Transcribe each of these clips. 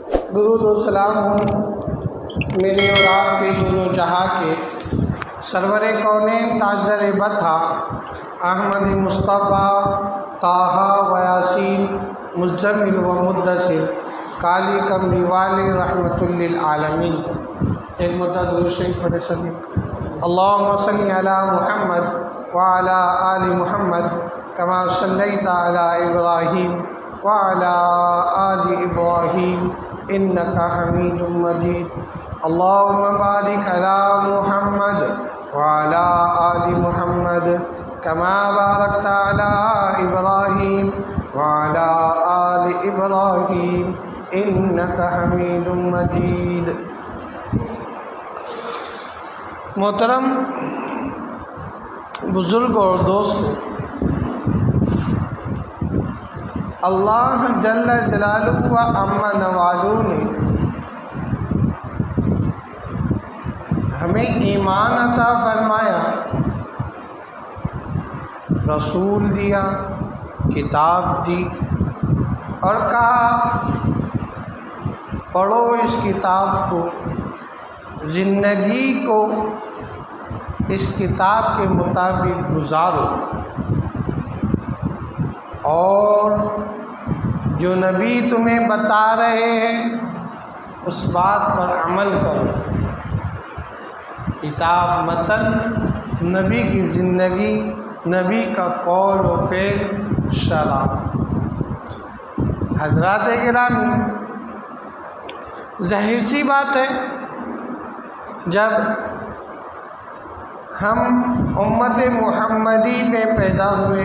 दुरूद व सलाम हो मेरे और आपके दोनों जहाँ के सरवर कौनैन ताजदर बता अहमद मुस्तफ़ा ताहा व यासीन मुज़्ज़मिल व मुद्दसिर काली कमरी वाले रहमतुल लिल आलमीन। एक मुद्दा दुरूद शरीफ पढ़े सभी। अल्लाहुम्मा सल्लि अला मुहम्मद व अला आलि मुहम्मद कमा सल्लैता अला इब्राहीम व अला आलि इब्राहीम इन्नका हमीदुम मजीद। अल्लाहुम्मा बारिक अला मुहम्मद व अला आलि मुहम्मद कमा बारकता अला इब्राहीम व अला आलि इब्राहीम इन्नका हमीदुम मजीद। मोहतरम बुज़ुर्ग और दोस्त, अल्लाह जल्ल जलालुहु व अम्मा नवालुहु ने हमें ईमान अता फरमाया, रसूल दिया, किताब दी और कहा पढ़ो इस किताब को, ज़िंदगी को इस किताब के मुताबिक गुजारो और जो नबी तुम्हें बता रहे हैं उस बात पर अमल करो। किताब मतन, नबी की ज़िंदगी, नबी का कौल व फ़ेल शरा। हज़रात गिरामी, ज़ाहिर सी बात है जब हम उम्मत मुहम्मदी में पैदा हुए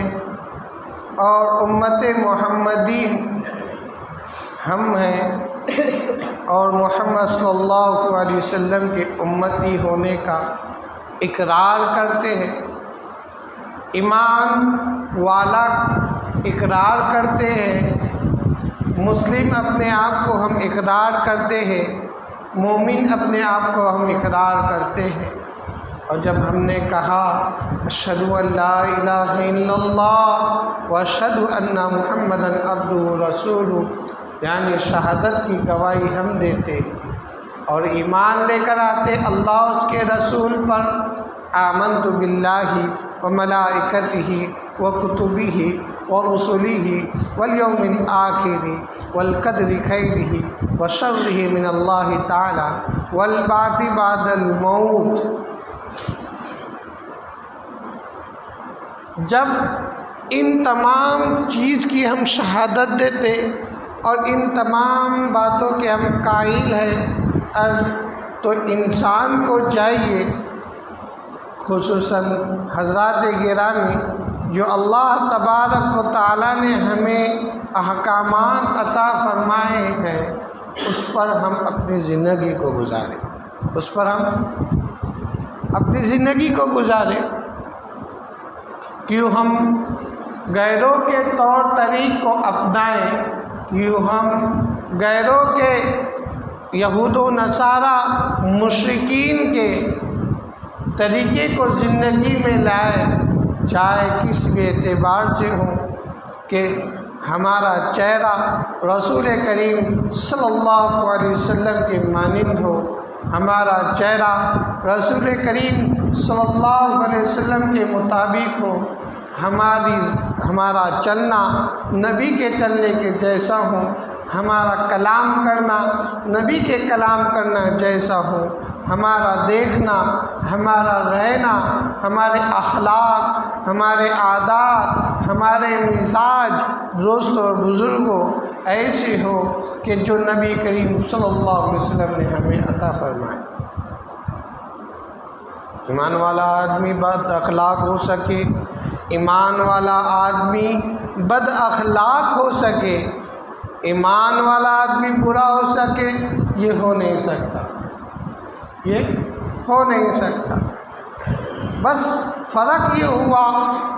और उम्मत मुहम्मदी हम हैं और मोहम्मद सल्लल्लाहु अलैहि वसल्लम के उम्मती होने का इकरार करते हैं, ईमान वाला इकरार करते हैं, मुस्लिम अपने आप को हम इकरार करते हैं, मोमिन अपने आप को हम इकरार करते हैं। और जब हमने कहा अशहदु अल्ला इलाहा इल्लल्लाह व अशहदु अन्ना मुहम्मदन अब्दुहु व रसूलुहु, यानी शहादत की गवाही हम देते और ईमान लेकर आते अल्लाह उसके रसूल पर, आमन्तु बिल्लाहि व मलाइकतिहि व कुतुबिहि व रुसुलिहि वल यौमिल आखिरि वल क़द्रि खैरिहि व शर्रिहि मिनल्लाहि ताला वल बाति बादल मौत। जब इन तमाम चीज़ की हम शहादत देते और इन तमाम बातों के हम कायल हैं, तो इंसान को चाहिए, खुसूसन हज़रात गिरामी, जो अल्लाह तबारक व तआला ने हमें अहकामात अता फरमाए हैं उस पर हम अपनी ज़िंदगी को गुजारें, उस पर हम अपनी ज़िंदगी को गुजारें। क्यों हम गैरों के तौर तरीक़ को अपनाएं, क्यों हम गैरों के यहूद व नसारा मुशरिकीन के तरीक़े को ज़िंदगी में लाए, चाहे किस भी एतबार से हो कि हमारा चेहरा रसूल करीम सल्लल्लाहु अलैहि वसल्लम के मानिंद हो, हमारा चेहरा रसूल करीम सल्लल्लाहु अलैहि वसल्लम के मुताबिक हो, हमारा चलना नबी के चलने के जैसा हो, हमारा कलाम करना नबी के कलाम करना जैसा हो, हमारा देखना, हमारा रहना, हमारे अखलाक, हमारे आदात, हमारे मिजाज दोस्त और बुज़ुर्गों ऐसे हो कि जो नबी करीम सल्लल्लाहु अलैहि वसल्लम ने हमें अता फरमाए। ईमान वाला आदमी बद अखलाक हो सके, ईमान वाला आदमी बद अखलाक हो सके, ईमान वाला आदमी बुरा हो सके, ये हो नहीं सकता, ये हो नहीं सकता। बस फ़र्क ये हुआ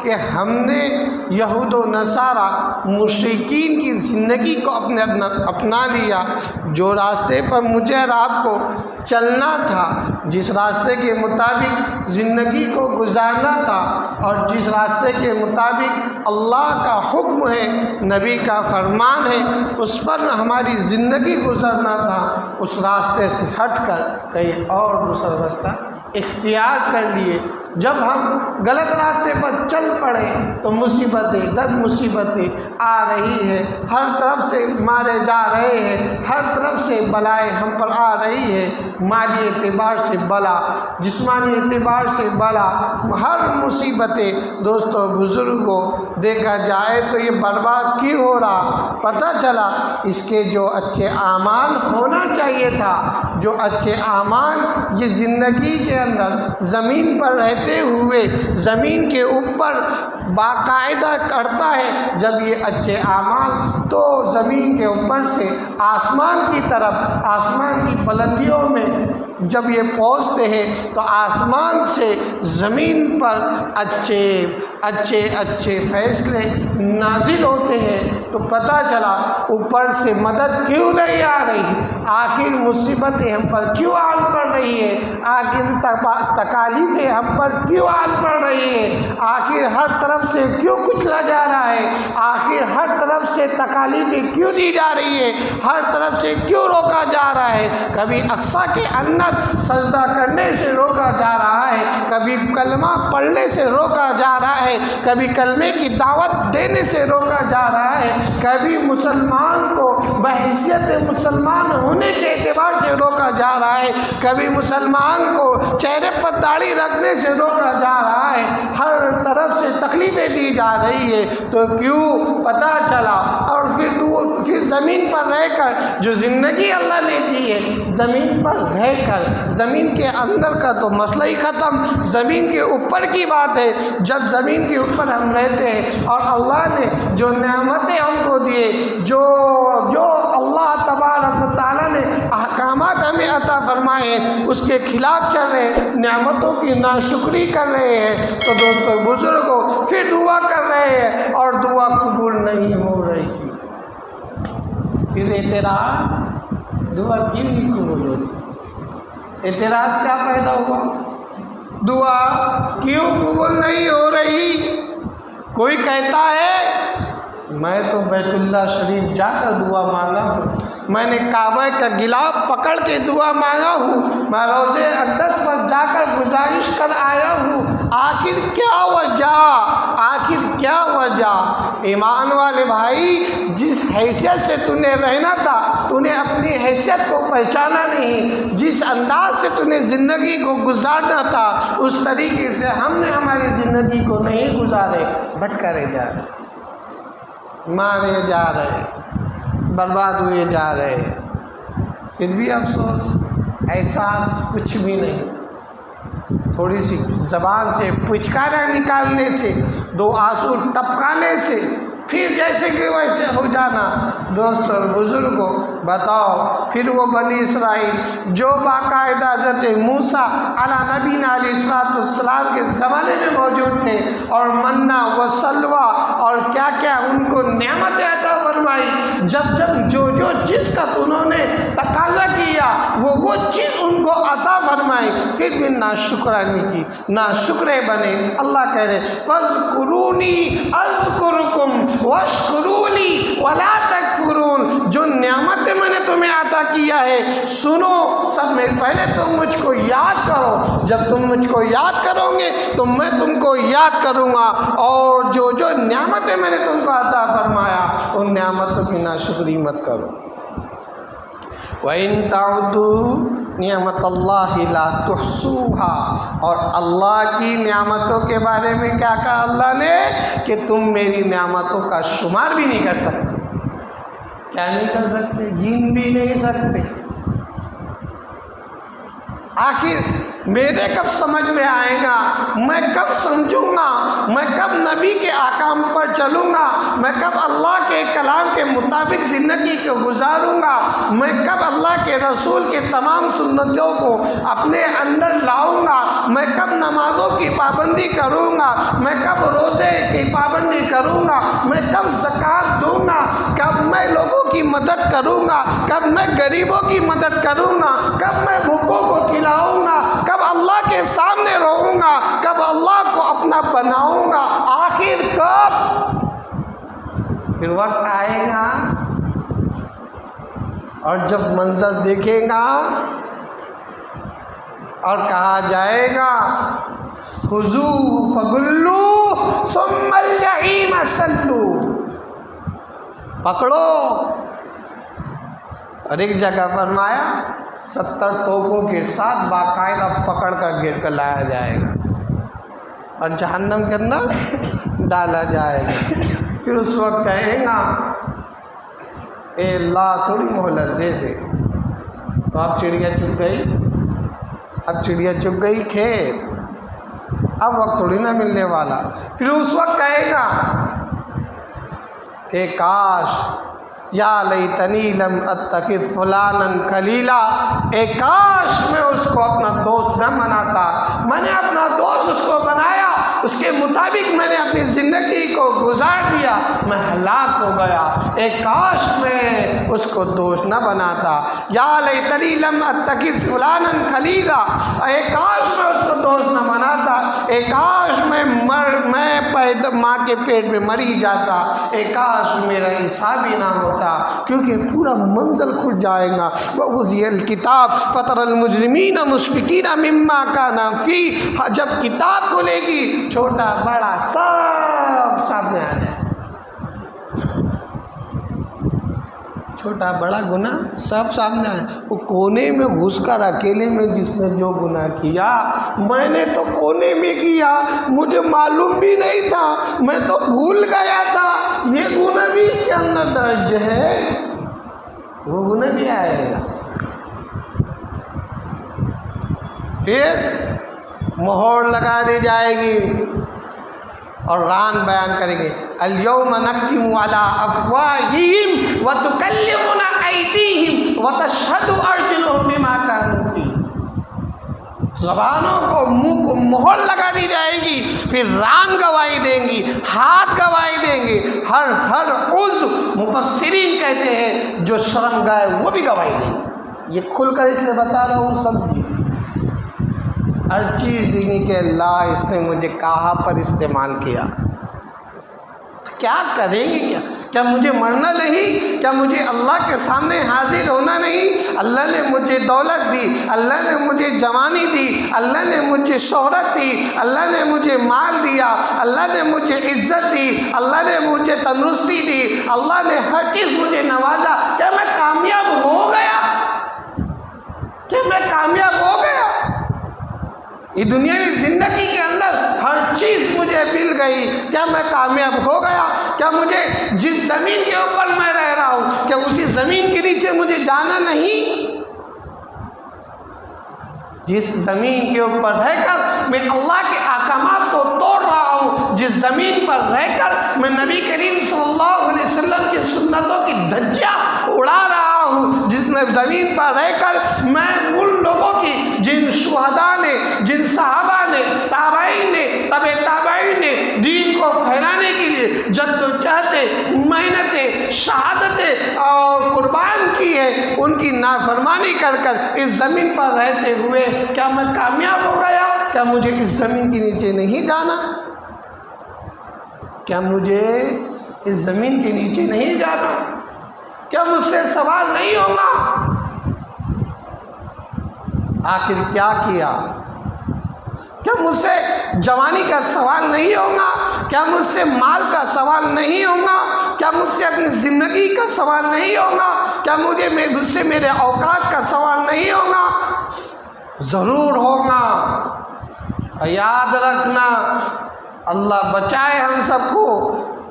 कि हमने यहूद व नसारा मुशरिकीन की ज़िंदगी को अपना लिया, जो रास्ते पर मुझे और आपको चलना था, जिस रास्ते के मुताबिक ज़िंदगी को गुजारना था और जिस रास्ते के मुताबिक अल्लाह का हुक्म है, नबी का फरमान है, उस पर हमारी ज़िंदगी गुजरना था, उस रास्ते से हटकर कहीं और दूसरा रास्ता इख्तियार कर लिए। जब हम गलत रास्ते पर चल पड़े तो मुसीबतें दर मुसीबतें आ रही है, हर तरफ से मारे जा रहे हैं, हर तरफ से बलाएं हम पर आ रही है, माली एतबार से बला, जिस्मानी एतबार से बला, हर मुसीबतें। दोस्तों बुज़ुर्गों, देखा जाए तो ये बर्बाद क्यों हो रहा? पता चला इसके जो अच्छे आमाल होना चाहिए था, जो अच्छे आमाल ये ज़िंदगी के अंदर ज़मीन पर रहते हुए ज़मीन के ऊपर बाकायदा करता है, जब ये अच्छे आमाल तो ज़मीन के ऊपर से आसमान की तरफ, आसमान की बुलंदियों में जब ये पहुँचते हैं तो आसमान से ज़मीन पर अच्छे अच्छे अच्छे फैसले नाजिल होते हैं। तो पता चला ऊपर से मदद क्यों नहीं आ रही, आखिर मुसीबतें हम पर क्यों आल पड़ रही है, आखिर तकालीफें हम पर क्यों आल पड़ रही है, आखिर हर तरफ से क्यों कुचला जा रहा है, आखिर हर तरफ से तकालीफें क्यों दी जा रही है, हर तरफ से क्यों रोका जा रहा है। कभी अक्सा के अंदर सजदा करने से रोका जा रहा है, कभी कलमा पढ़ने से रोका जा रहा है, कभी कलमे की दावत देने से रोका जा रहा है, कभी मुसलमान को बहैसियत मुसलमान होने के एतबार से रोका जा रहा है, कभी मुसलमान को चेहरे पर दाढ़ी रखने से रोका जा रहा है, हर तरफ से तकलीफें दी जा रही है। तो क्यों? पता चला। और फिर ज़मीन पर रहकर जो ज़िंदगी अल्लाह ने दी है, ज़मीन पर रहकर, ज़मीन के अंदर का तो मसला ही ख़त्म, ज़मीन के ऊपर की बात है। जब ज़मीन के ऊपर हम रहते हैं और अल्लाह ने जो नेमतें हमको दिए, जो अल्लाह तबारक व तआला ने अहकामात हमें अता फरमाए, उसके खिलाफ चल रहे हैं, नेमतों की नाशुक्री कर रहे हैं, तो दोस्तों बुजुर्गों फिर दुआ कर रहे हैं और दुआ कबूल नहीं हो रही। फिर एतराज़, दुआ क्यों नहीं कबूल होती? एतराज़ क्या पैदा हुआ? दुआ क्यों कबूल नहीं हो रही? कोई कहता है मैं तो बैतुल्लाह शरीफ जाकर दुआ मांगा हूँ, मैंने काबा का गिलाफ पकड़ के दुआ मांगा हूँ, मैं रोज़े अक़दस पर जाकर गुजारिश कर आया हूँ। आखिर क्या वजह? आखिर क्या वजह? ईमान वाले भाई, जिस हैसियत से तूने रहना था, तूने अपनी हैसियत को पहचाना नहीं, जिस अंदाज से तूने ज़िंदगी को गुजारना था, उस तरीके से हमने हमारी ज़िंदगी को नहीं गुजारे, भटकारे जा रहे, मारे जा रहे, बर्बाद हुए जा रहे हैं। फिर भी अफसोस, एहसास कुछ भी नहीं। थोड़ी सी ज़बान से पुचकारा निकालने से, दो आंसू टपकाने से फिर जैसे कि वैसे हो जाना। दोस्तों बुजुर्गों, बताओ, फिर वो बनी इसराइल जो बाकायदा हज़रत मूसा अला नबीना अलैहिस्सलाम के ज़माने में मौजूद थे, और मन्ना व सलवा और क्या क्या उनको नेमतें अता फरमाई, जब जो चीज़ का उन्होंने तकाज़ा किया वो चीज़ उनको अता फरमाई, फिर भी ना शुक्रानी की, ना शुक्रे बने। अल्लाह कह रहे फ़ज़कुरूनी अज़कुरुकुम वश्कुरूली वला तकफुरून, जो नेमतें मैंने तुम्हें अता किया है, सुनो, सब में पहले तुम मुझको याद करो, जब तुम मुझको याद करोगे तो मैं तुमको याद करूँगा, और जो नेमतें मैंने तुमको अता फरमाया उन नेमतों की नाशुक्री मत करो। वइन ताउदू नियमतल्लाहि ला तुहसूहा, और अल्लाह की नियामतों के बारे में क्या कहा अल्लाह ने कि तुम मेरी नियामतों का शुमार भी नहीं कर सकते। क्या नहीं कर सकते? गिन भी नहीं सकते। आखिर मेरे कब समझ में आएगा, मैं कब समझूंगा, मैं कब नबी के आकाम पर चलूँगा, मैं कब अल्लाह के कलाम के मुताबिक ज़िंदगी को गुजारूँगा, मैं कब अल्लाह के रसूल के तमाम सुन्नतों को अपने अंदर लाऊँगा, मैं कब नमाज़ों की पाबंदी करूँगा, मैं कब रोज़े की पाबंदी करूँगा, मैं कब ज़कात दूँगा, कब मैं लोगों की मदद करूँगा, कब मैं गरीबों की मदद करूँगा, कब मैं भूखों को खिलाऊँगा, कब अल्लाह के सामने रहूँगा, कब अल्लाह को अपना बनाऊँगा, आखिर कब? फिर वक्त आएगा और जब मंजर देखेगा और कहा जाएगा खुजू फगुल्लू सुम्मल जहीम सल्लू, पकड़ो। और एक जगह फरमाया 70 तोपों के साथ बाकायदा पकड़ कर गिर कर लाया जाएगा और जहन्नम के अंदर डाला जाएगा। फिर उस वक्त कहेगा ए अल्लाह थोड़ी मोहलत दे दे। तो अब चिड़िया चुग गई, अब चिड़िया चुग गई खेत, अब वक्त थोड़ी ना मिलने वाला। फिर उस वक्त कहेगा कि काश या लैतनी लम अत्तखिज़ फुलानन खलीला, एक काश मैं उसको अपना दोस्त न बनाता। मैंने अपना दोस्त उसको बनाया, उसके मुताबिक मैंने अपनी ज़िंदगी को गुजार दिया, मैं हलाक हो गया। एक काश मैं उसको दोस्त न बनाता। या लैतनी लम अत्तखिज़ फुलानन खलीला, एक काश मैं उसको दोस्त न बनाता। एक काश मैं पैदा माँ के पेट में मरी जाता। एक काश मेरा हिसाब ही ना होता, क्योंकि पूरा मंजल खुल जाएगा। वहुज़ियल किताब फतरल मुजरिमीन मुशफिकीन मिम्मा काना फी, जब किताब खुलेगी छोटा बड़ा सब सामने आ जाए, छोटा बड़ा गुनाह सब सामने आए। वो कोने में घुसकर अकेले में जिसने जो गुनाह किया, मैंने तो कोने में किया, मुझे मालूम भी नहीं था, मैं तो भूल गया था, ये गुनाह भी इसके अंदर दर्ज है, वो गुनाह भी आएगा। फिर मोहर लगा दी जाएगी और रान बयान करेंगे अल-यौम नख्तिमु अला अफ़वाहिहिम व तुकल्लिमुना अयदीहिम व तशहदु अर्जुलुहुम बिमा कानू फी। ज़बानों को, मुंह को मोहर लगा दी जाएगी, फिर रान गवाही देंगी, हाथ गवाही देंगे, हर उज़्व, मुफस्सिरीन कहते हैं जो शर्म गए वो भी गवाही देंगे। ये खुलकर इसलिए बता रहा हूँ, समझिए हर चीज़ दीनी के अल्लाह इसने मुझे कहाँ पर इस्तेमाल किया। क्या करेंगे? क्या मुझे मरना नहीं? क्या मुझे अल्लाह के सामने हाजिर होना नहीं? अल्लाह ने मुझे दौलत दी, अल्लाह ने मुझे जवानी दी, अल्लाह ने मुझे शोहरत दी, अल्लाह ने मुझे माल दिया, अल्लाह ने मुझे इज्जत दी, अल्लाह ने मुझे तंदुरुस्ती दी, अल्लाह ने हर चीज़ मुझे नवाजा। क्या मैं कामयाब हो गया? क्या मैं कामयाब हो गया? ये दुनियावी ज़िंदगी के अंदर हर चीज़ मुझे मिल गई, क्या मैं कामयाब हो गया? क्या मुझे जिस ज़मीन के ऊपर मैं रह रहा हूँ, क्या उसी ज़मीन के नीचे मुझे जाना नहीं? जिस ज़मीन के ऊपर रहकर मैं अल्लाह के अहकामात को तोड़ रहा हूँ, जिस ज़मीन पर रहकर मैं नबी करीम सल्लल्लाहु अलैहि वसल्लम की सुन्नतों की धज्जियाँ उड़ा रहा हूँ, जिस ज़मीन पर रहकर मैं उन लोगों की, जिन शुहदा ने, जिन सहाबा ने, ताबईन ने, तबे ताबईन ने दीन को फैलाने के लिए जद्दोजहद, मेहनतें, शहादतें और कुर्बान की है, उनकी नाफरमानी कर इस ज़मीन पर रहते हुए क्या मैं कामयाब हो गया? क्या मुझे इस ज़मीन के नीचे नहीं जाना? क्या मुझे इस ज़मीन के नीचे नहीं जाना? क्या मुझसे सवाल नहीं होगा? आखिर क्या किया? क्या मुझसे जवानी का सवाल नहीं होगा? क्या मुझसे माल का सवाल नहीं होगा? क्या मुझसे अपनी ज़िंदगी का सवाल नहीं होगा? क्या मुझसे मेरे औकात का सवाल नहीं होगा? ज़रूर होगा। याद रखना, अल्लाह बचाए हम सबको।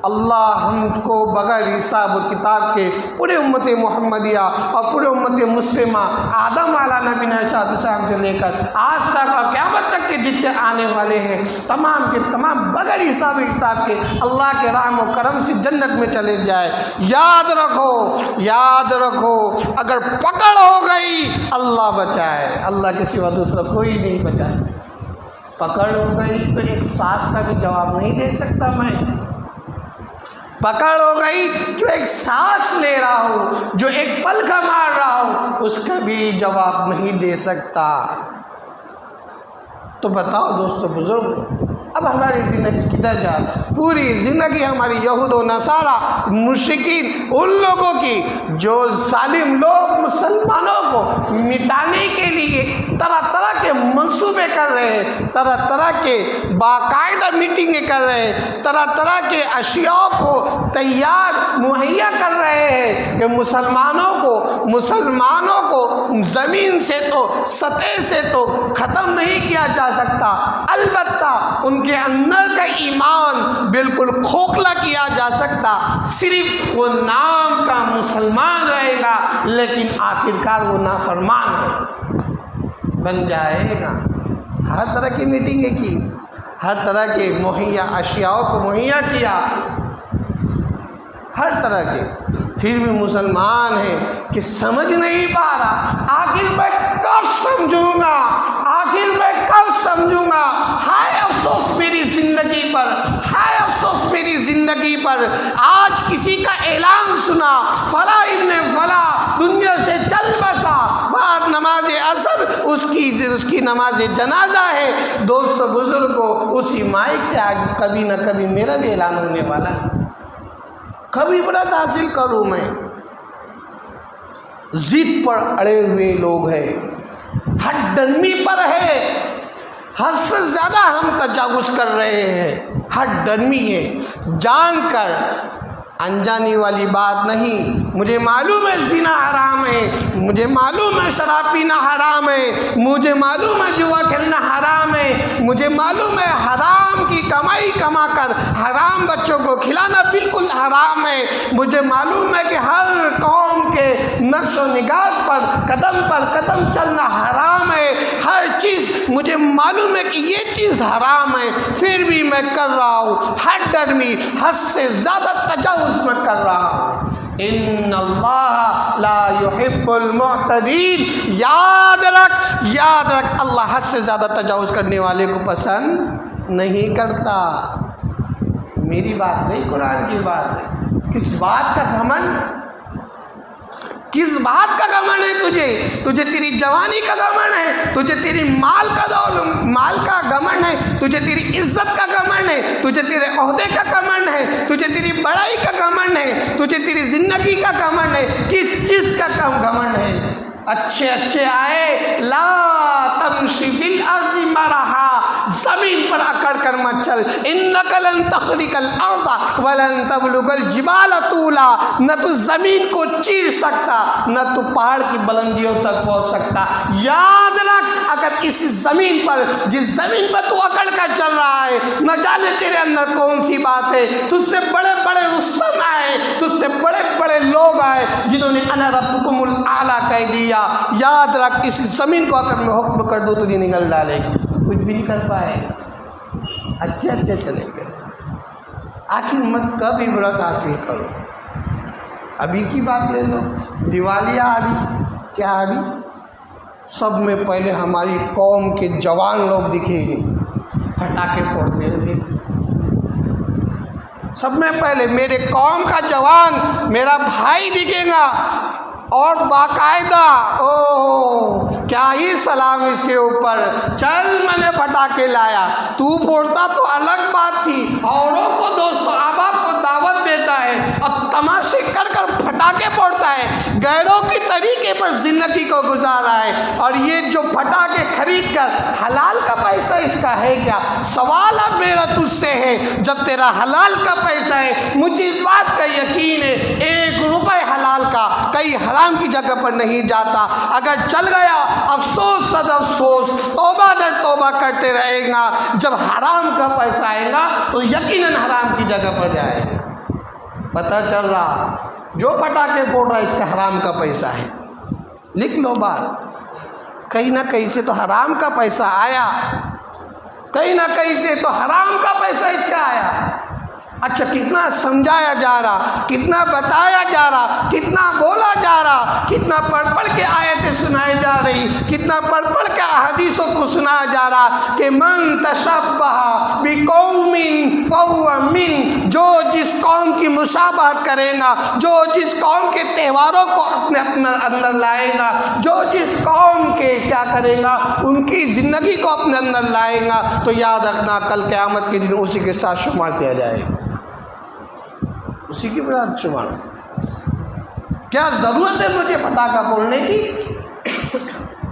अल्लाह हमको बगैर हिसाब किताब के पूरे उम्मत मोहम्मदिया और पूरे उम्मत मुस्लिमा आदम वाला नबी सलाम से लेकर आज तक और क़यामत तक के जितने आने वाले हैं तमाम के तमाम बगैर हिसाब किताब के अल्लाह के रहम और करम से जन्नत में चले जाए। याद रखो अगर पकड़ हो गई अल्लाह बचाए, अल्लाह के सिवा दूसरा कोई नहीं बचाए। पकड़ हो गई तो एक सांस का भी जवाब नहीं दे सकता मैं। पकड़ हो गई जो एक सांस ले रहा हूँ, जो एक पल का मार रहा हूँ, उसका भी जवाब नहीं दे सकता। तो बताओ दोस्तों बुजुर्ग, अब हमारी ज़िंदगी किधर जा? पूरी ज़िंदगी हमारी यहूद व नसारा मुश्रिकीन उन लोगों की जो जालिम लोग मुसलमानों को मिटाने के लिए तरह तरह के मंसूबे कर रहे हैं, तरह तरह के बाकायदा मीटिंगें कर रहे हैं, तरह तरह के अशियाओं को तैयार मुहैया कर रहे हैं कि मुसलमानों को ज़मीन से तो सतह से तो ख़त्म नहीं किया जा सकता, अलबत्ता उनके अंदर का ईमान बिल्कुल खोखला किया जा सकता। सिर्फ वो नाम का मुसलमान रहेगा लेकिन आखिरकार वो नाफरमान बन जाएगा। हर तरह की मीटिंगें की, हर तरह के मुहैया अशियाओं को मुहैया किया, हर तरह के, फिर भी मुसलमान है कि समझ नहीं पा रहा आखिर मैं कब समझूंगा, आखिर मैं कब समझूंगा। हाय अफसोस मेरी ज़िंदगी पर, हाय अफसोस मेरी ज़िंदगी पर। आज किसी का ऐलान सुना फला इब्ने फला दुनिया से चल बसा, बाद नमाज असर उसकी नमाज जनाजा है। दोस्तों बुजुर्गों, उसी माइक से आगे कभी न कभी मेरा भी ऐलान होने वाला है। कभी इबरत हासिल करूँ मैं। जिद पर अड़े हुए लोग हैं, हद डरमी पर है, हद से ज़्यादा हम तजावुज़ कर रहे हैं, हद डरमी है। जानकर अनजानी वाली बात नहीं, मुझे मालूम है ज़िना हराम है, मुझे मालूम है शराब पीना हराम है, मुझे मालूम है जुआ खेलना हराम है, मुझे मालूम है हराम की कमाई कमा कर हराम बच्चों को खिलाना बिल्कुल हराम है, मुझे मालूम है कि हर कौम के नक्शो निगाह पर कदम चलना हराम है, हर चीज़ मुझे मालूम है कि ये चीज़ हराम है, फिर भी मैं कर रहा हूँ। हद डरमी, हद से ज़्यादा तजावुज़ मैं कर रहा हूँ। इन्नल्लाह ला युहिब्बुल मुअतदीन। याद रख अल्लाह हद से ज़्यादा तजावुज़ करने वाले को पसंद नहीं करता। मेरी बात नहीं, कुरान की बात है। किस बात का घमंड, किस बात का घमंड है तुझे तेरी जवानी का घमंड है, तुझे तेरी माल का घमंड है, तुझे तेरी इज्जत का घमंड है, तुझे तेरे ओहदे का घमंड है, तुझे तेरी बड़ाई का घमंड है, तुझे तेरी जिंदगी का घमंड है। किस चीज का कम घमंड है? अच्छे आए ला तमशी फिल अर्ज़ि मरहा, ज़मीन पर अकड़ कर मत चल। इन्नका लन तख़रिक़ल अर्ज़ वलन तबलुगल जिबाल तूला, न तू ज़मीन को चीर सकता, न तू पहाड़ की बुलंदियों तक पहुँच सकता। याद रख, अगर इस ज़मीन पर, जिस ज़मीन पर तू अकड़ कर चल रहा है, न जाने तेरे अंदर कौन सी बात है। तुझसे बड़े बड़े रुस्तम आए, तुझसे बड़े बड़े लोग आए जिन्होंने अना रब्बुकुमुल आला कह दिया। याद रख, इस ज़मीन को अगर मैं हुक्म कर दूँ तुझे निगल डालेगी, कुछ भी नहीं कर पाए। अच्छे चलेंगे। आखिर मत कब इबरत हासिल करो। अभी की बात ले लो, दिवालियाँ आ रही, क्या आ रही? सब में पहले हमारी कौम के जवान लोग दिखेंगे, पटाखे फोड़ते हुए। सब में पहले मेरे कौम का जवान, मेरा भाई दिखेगा, और बाकायदा ओह क्या ही सलाम इसके ऊपर। चल मैंने पटाखे लाया, तू फोड़ता तो अलग बात थी। औरों को दोस्तों अब आपको दावत देता है और तमाशे कर कर फटाके फोड़ता है, गैरों की तरीके पर जिंदगी को गुजार रहा है। और ये जो फटाके खरीद कर हलाल का पैसा इसका है क्या? सवाल अब मेरा तुझसे है, जब तेरा हलाल का पैसा है, मुझे इस बात का यकीन है 1 रुपए हलाल का कहीं हराम की जगह पर नहीं जाता। अगर चल गया अफसोस सद अफसोस, तौबा दर तौबा करते रहेगा। जब हराम का पैसा आएगा तो यकीनन हराम की जगह पर जाएगा। पता चल रहा जो पटाखे फोड़ रहा है इसका हराम का पैसा है। लिख लो बात, कहीं ना कहीं से तो हराम का पैसा आया, कहीं ना कहीं से तो हराम का पैसा इसका आया। अच्छा, कितना समझाया जा रहा, कितना बताया जा रहा, कितना बोला जा रहा, कितना पढ़ पढ़ के आयतें सुनाई जा रही, कितना पढ़ पढ़ के हदीसों को सुनाया जा रहा कि मन तशब्बहा बिकौमिन फहुवा मिन, जो जिस कौम की मुशाबहत करेगा, जो जिस कौम के त्योहारों को अपने अंदर लाएगा, जो जिस कौम के क्या करेगा उनकी ज़िंदगी को अपने अंदर लाएगा, तो याद रखना कल क़यामत के दिन उसी के साथ शुमार किया जाएगा, उसी की बात शुमार। क्या ज़रूरत है मुझे पटाखा फोड़ने की?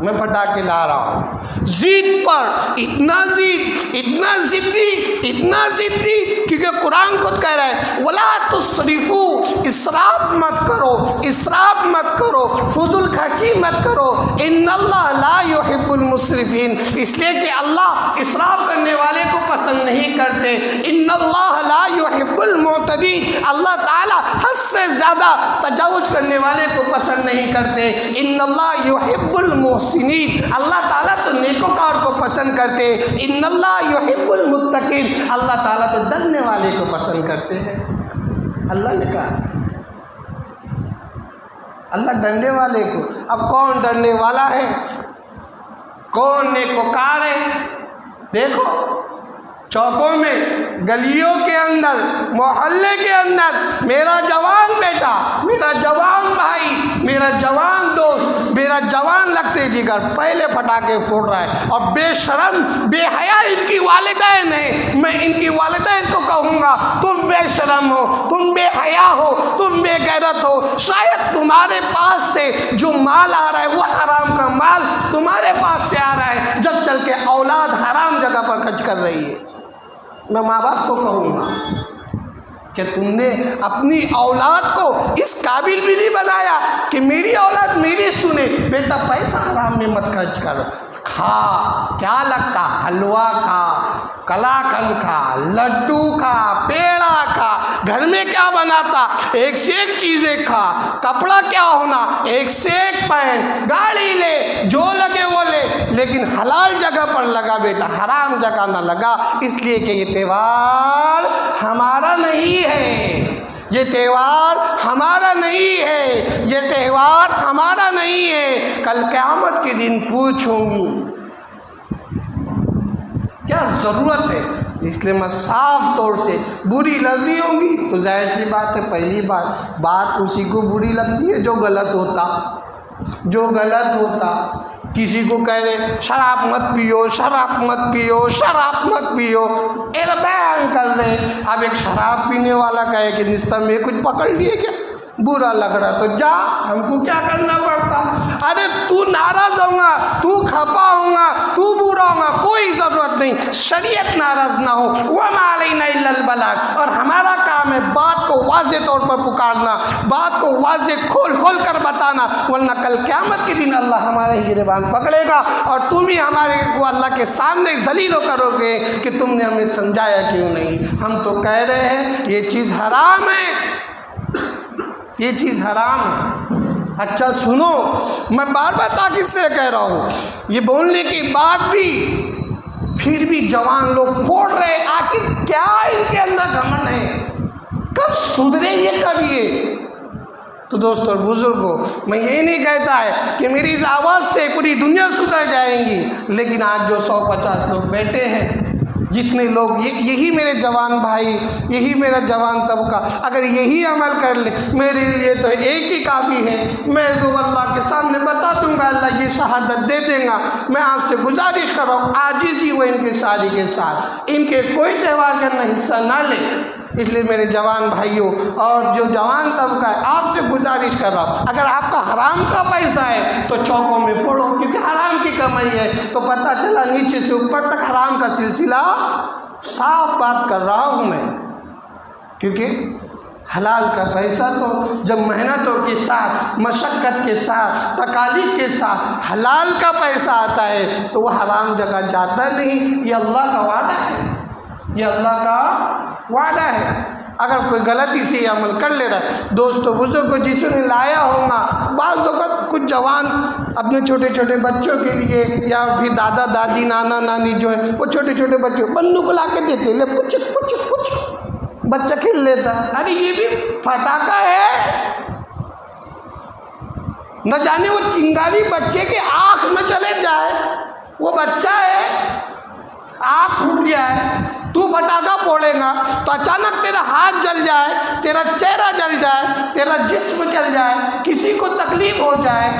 मैं पटाखे ला रहा हूँ जिद पर, इतना जिद, इतना जिद्दी, इतना जिद्दी, क्योंकि कुरान खुद कह रहा है वला तुसरिफू, इसराफ मत करो, इसराफ मत करो, फुजुल खर्ची मत करो, इन्नल्लाह ला युहिब्बुल मुसरिफीन, इसलिए कि अल्लाह इसराफ करने वाले को पसंद नहीं करते। इन्नल्लाह ला युहिब्बुल मुअतदी, अल्लाह ताला हद से ज़्यादा तजावुज़ करने वाले को पसंद नहीं करते। इन्नल्लाह युहिब्बुल मुहसिनीन, अल्लाह ताला तो नेकोकार को पसंद करते। इन्नल्लाह युहिब्बुल मुत्तकीन, अल्लाह ताला तो डरने वाले को पसंद करते हैं। अल्लाह ने कहा, अल्लाह डरने वाले को। अब कौन डरने वाला है, कौन नेकोकार है? देखो चौकों में, गलियों के अंदर, मोहल्ले के अंदर मेरा जवान बेटा, मेरा जवान भाई, मेरा जवान दोस्त, मेरा जवान लगते जिगर पहले पटाखे फोड़ रहा है। और बेशरम बेहया इनकी वालिदैन है, मैं इनकी वालिदैन को कहूँगा तुम बेशरम हो, तुम बेहया हो, तुम बेगैरत हो। शायद तुम्हारे पास से जो माल आ रहा है वो हराम का माल तुम्हारे पास से आ रहा है, जब चल के औलाद हराम जगह पर खर्च कर रही है। मैं माँ बाप को कहूँगा कि तुमने अपनी औलाद को इस काबिल भी नहीं बनाया कि मेरी औलाद मेरी सुने। बेटा पैसा हराम में मत खर्च करो, खा, क्या लगता, हलवा खा, कलाकंद खा, लड्डू खा, पेड़ा खा, घर में क्या बनाता एक से एक चीज़ें खा, कपड़ा क्या होना एक से एक पहन, गाड़ी ले, जो लगे वो ले, लेकिन हलाल जगह पर लगा बेटा, हराम जगह ना लगा। इसलिए कि ये त्यौहार हमारा नहीं है, ये त्यौहार हमारा नहीं है, ये त्यौहार हमारा नहीं है। कल क़यामत के दिन पूछूंगी क्या ज़रूरत है, इसलिए मैं साफ तौर से बुरी लग रही होंगी तो जाहिर सी बात है, पहली बात उसी को बुरी लगती है जो गलत होता, जो गलत होता। किसी को कह रहे शराब मत पियो, शराब मत पियो, शराब मत पियो, एक बयान कर रहे। अब एक शराब पीने वाला कहे कि निस्ता में कुछ पकड़ लिए क्या, बुरा लग रहा तो जा, हमको क्या करना पड़ता। अरे तू नाराज़ होगा, तू खपा होगा, तू बुरा होगा, कोई ज़रूरत नहीं, शरीयत नाराज़ ना हो, वमा अलैना इल्लल बलाग। और हमारा काम है बात को वाज़े तौर पर पुकारना, बात को वाज़े खोल खोल कर बताना, वरना कल क़यामत के दिन अल्लाह हमारे ही गिरबान पकड़ेगा और तुम ही हमारे को अल्लाह के सामने ज़लील करोगे कि तुमने हमें समझाया क्यों नहीं। हम तो कह रहे हैं ये चीज़ हराम है, ये चीज़ हराम है। अच्छा सुनो, मैं बार बार ताक़ीद से कह रहा हूँ, ये बोलने के बाद भी फिर भी जवान लोग फोड़ रहे, आखिर क्या इनके अंदर घमंड है, कब सुधरेंगे कब ये। तो दोस्तों और बुजुर्गों, मैं ये नहीं कहता है कि मेरी इस आवाज़ से पूरी दुनिया सुधर जाएंगी, लेकिन आज जो 150 लोग बैठे हैं, जितने लोग यही मेरे जवान भाई, यही मेरा जवान तबका, अगर यही अमल कर ले मेरे लिए तो एक ही काफ़ी है। मैं तो अल्लाह के सामने बता दूंगा, अल्लाह ये शहादत दे देगा। मैं आपसे गुजारिश कर रहा हूँ, आजिज़ी हो इनकी शादी के साथ, इनके कोई त्यौहार का हिस्सा ना ले। इसलिए मेरे जवान भाइयों और जो जवान तबका है, आपसे गुजारिश कर रहा हूँ, अगर आपका हराम का पैसा है तो चौकों में फोड़ो, क्योंकि हराम की कमाई है। तो पता चला नीचे से ऊपर तक हराम का सिलसिला। साफ बात कर रहा हूँ मैं, क्योंकि हलाल का पैसा तो जब मेहनतों के साथ, मशक्क़त के साथ, तकालीफ के साथ हलाल का पैसा आता है तो वह हराम जगह जाता नहीं। ये अल्लाह का वादा है, ये अल्लाह का वादा है। अगर कोई गलती से अमल कर ले रहा है, दोस्तों बुजुर्ग को जिसने लाया होगा, बाज़ वक़्त कुछ जवान अपने छोटे छोटे बच्चों के लिए या फिर दादा दादी नाना नानी जो है वो छोटे छोटे बच्चों बंदूक ला के देते, ले कुछ कुछ कुछ बच्चा खेल लेता। अरे ये भी फटाका है, न जाने वो चिंगारी बच्चे के आँख में चले जाए, वो बच्चा है, आँख फूट जाए, तू फटाका फोड़ेगा तो अचानक तेरा हाथ जल जाए, तेरा चेहरा जल जाए, तेरा जिस्म जल जाए, किसी को तकलीफ हो जाए,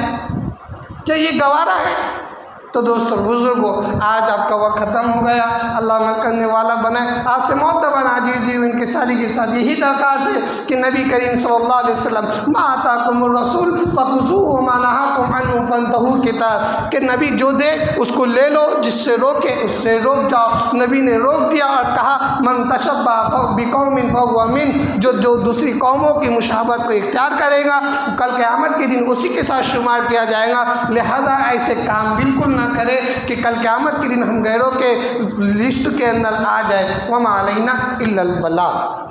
क्या ये गवारा है? तो दोस्तों बुजुर्गों, आज आपका वक्त ख़त्म हो गया। अल्लाह न करने वाला बनाए। आपसे मोहतरम आजीज़ी इनकी सारी की सारी यही दरख्वास्त है कि नबी करीम सल्लल्लाहु अलैहि वसल्लम मा आताकुमुर रसूल फखुज़ूहु व मा नहाकुम अन्हु फंतहू किताब, कि नबी जो दे उसको ले लो, जिससे रोके उससे रोक जाओ। नबी ने रोक दिया और कहा मन तशब्बह बिकौमिन फहुवा मिन, जो दूसरी कौमों की मुशाबहत को इख्तियार करेगा कल क़यामत के दिन उसी के साथ शुमार किया जाएगा। लिहाजा ऐसे काम बिल्कुल ना करें कि कल क़यामत के दिन हम गैरों के लिस्ट के अंदर आ जाए। वमा अलैना इल्लल बलाग।